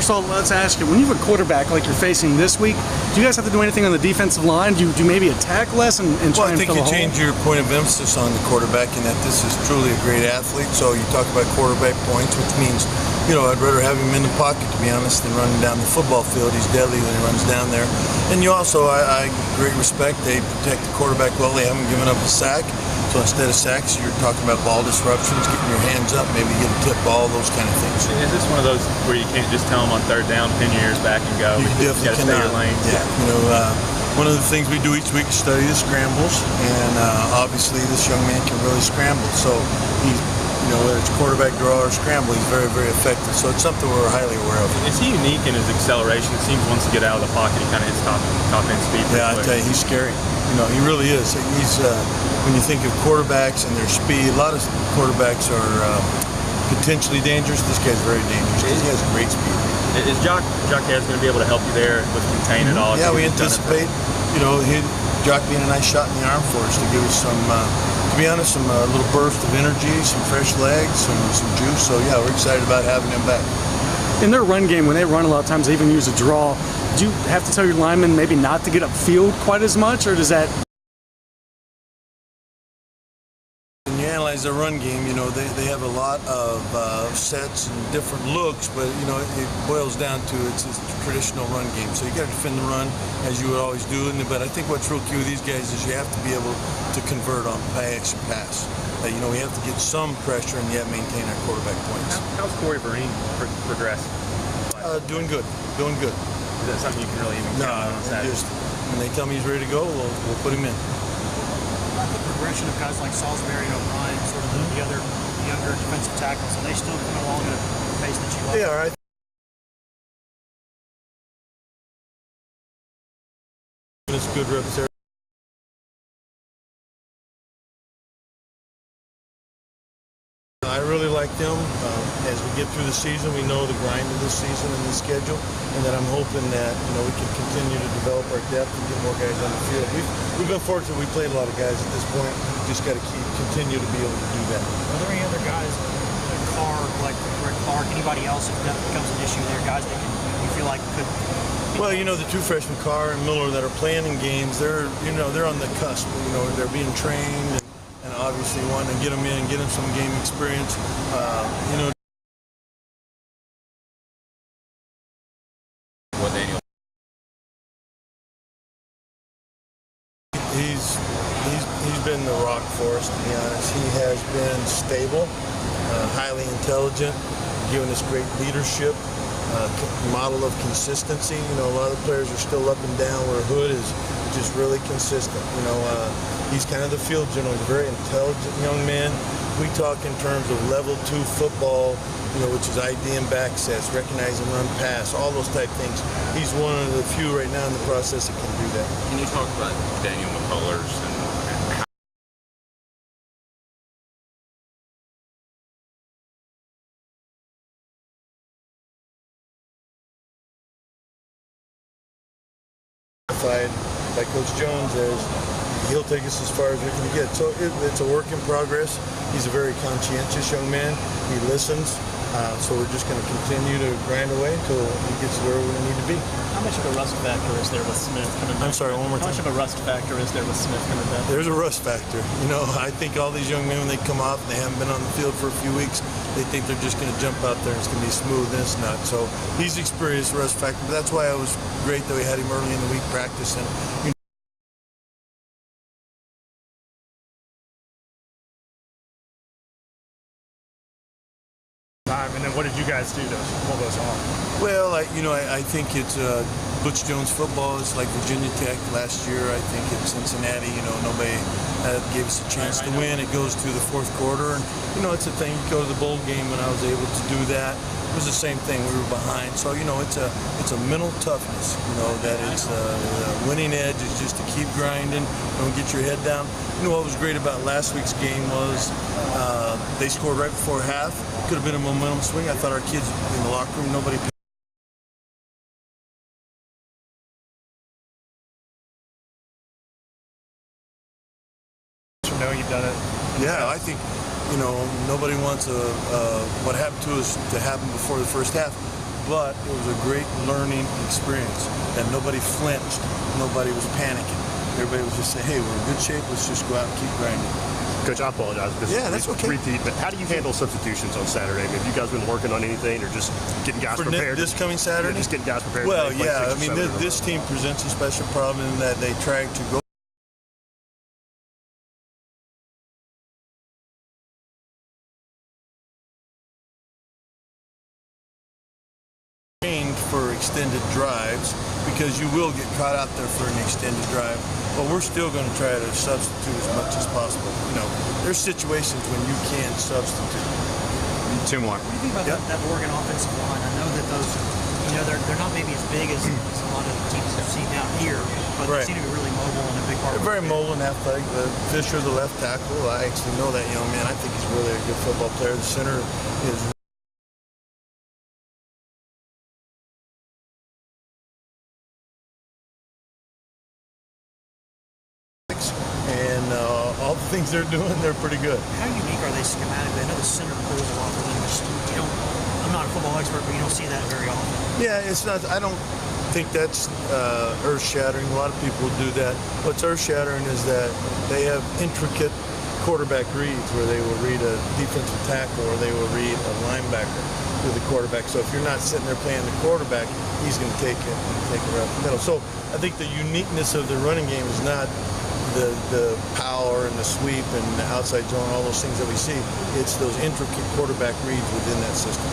first of all, let's ask you, when you have a quarterback like you're facing this week, do you guys have to do anything on the defensive line? Do you maybe attack less and try and fill a hole? I think you change your point of emphasis on the quarterback in that this is truly a great athlete. So you talk about quarterback points, which means, I'd rather have him in the pocket, to be honest, than running down the football field. He's deadly when he runs down there. And you also, I great respect, they protect the quarterback well. They haven't given up a sack. So instead of sacks, you're talking about ball disruptions, getting your hands up, maybe get a tip ball, those kind of things. Is this one of those where you can't just tell them on third down, pin your ears back and go? You definitely cannot. Stay your lane. Yeah. One of the things we do each week is study the scrambles, and obviously this young man can really scramble. So he's, whether it's quarterback draw or scramble, he's very, very effective. So it's something we're highly aware of. Is he unique in his acceleration? It seems once you get out of the pocket, he kind of hits top end speed. Yeah, I tell you, he's scary. He really is. He's when you think of quarterbacks and their speed, a lot of quarterbacks are potentially dangerous. This guy's very dangerous because he has great speed. Is Jock Harris going to be able to help you there with contain it all? Yeah, we anticipate, Jock being a nice shot in the arm for us to give us some, to be honest, some little burst of energy, some fresh legs, some juice. So yeah, we're excited about having him back. In their run game, when they run a lot of times, they even use a draw. Do you have to tell your linemen maybe not to get upfield quite as much, or does that? When you analyze their run game, they have a lot of sets and different looks, but it boils down to it's a traditional run game. So you got to defend the run as you would always do. But I think what's real key with these guys is you have to be able to convert on play-action pass. We have to get some pressure and yet maintain our quarterback points. How's Corey Vereen progressed? Doing good. Doing good. Is that something you can really even count on Saturday? Just when they tell me he's ready to go, we'll put him in. The progression of guys like Salisbury and O'Brien, sort of the other younger defensive tackles, are they still coming along at a pace that you like? They are. It's good reps there. I really like them. As we get through the season, we know the grind of this season and the schedule, and that I'm hoping that we can continue to develop our depth and get more guys on the field. We've been fortunate. We played a lot of guys at this point. Just got to continue to be able to do that. Are there any other guys, like Rick Clark, anybody else, if that becomes an issue there, guys that you feel like could? Well, the two freshmen, Carr and Miller, that are playing in games, they're on the cusp. They're being trained. And obviously wanting to get them in and get them some game experience. What Daniel? He's been the rock for us, to be honest. He has been stable, highly intelligent, giving us great leadership, model of consistency. A lot of the players are still up and down, where Hood is just really consistent. He's kind of the field general. He's a very intelligent young man. We talk in terms of level 2 football, which is ID and back sets, recognize and run pass, all those type things. He's one of the few right now in the process that can do that. Can you talk about Daniel McCullers and by Coach Jones as he'll take us as far as we can get. So it's a work in progress. He's a very conscientious young man. He listens. So we're just going to continue to grind away until he gets where we need to be. How much of a rust factor is there with Smith coming back? I'm sorry, one more time. How much of a rust factor is there with Smith coming back? There's a rust factor. I think all these young men, when they come off and they haven't been on the field for a few weeks, they think they're just going to jump out there and it's going to be smooth, and it's not. So he's experienced rust factor. But that's why it was great that we had him early in the week practicing. And then what did you guys do to pull those off? Well, I think it's Butch Jones football. It's like Virginia Tech last year. I think it's Cincinnati. Nobody gave us a chance to win. It goes to the fourth quarter, and it's a thing. You go to the bowl game when I was able to do that. It was the same thing. We were behind, so it's a mental toughness. That it's a winning edge is just to keep grinding. Don't get your head down. What was great about last week's game was they scored right before half. Could have been a momentum swing. I thought our kids in the locker room, nobody. You've done it. Yeah, I think nobody wants what happened to us to happen before the first half. but it was a great learning experience. And nobody flinched, nobody was panicking. Everybody was just saying, hey, we're in good shape, let's just go out and keep grinding. Coach, I apologize. This Yeah, that's okay. Repeat, but how do you handle substitutions on Saturday? I mean, have you guys been working on anything, or just getting guys For prepared? this coming Saturday? Yeah, just getting guys prepared. Well, play yeah, 6 or I mean, 7 in a this row. team presents a special problem in that they try to go for extended drives, because you will get caught out there for an extended drive, but we're still going to try to substitute as much as possible. You know, there's situations when you can substitute. 2 more. What do you think about that Oregon offensive line? I know that those, they're not maybe as big as a lot of teams have seen down here, but Right. they seem to be really mobile and a big part They're of very mobile and athletic. Fisher, the left tackle, I actually know that young man. I think he's really a good football player. The center is and all the things they're doing, they're pretty good. How unique are they schematically? I know the center pulls a lot for them. I'm not a football expert, but you don't see that very often. Yeah, it's not. I don't think that's earth-shattering. A lot of people do that. What's earth-shattering is that they have intricate quarterback reads where they will read a defensive tackle or they will read a linebacker with the quarterback. So if you're not sitting there playing the quarterback, he's going to take it right up the middle. So I think the uniqueness of the running game is not the power and the sweep and the outside zone, all those things that we see. It's those intricate quarterback reads within that system.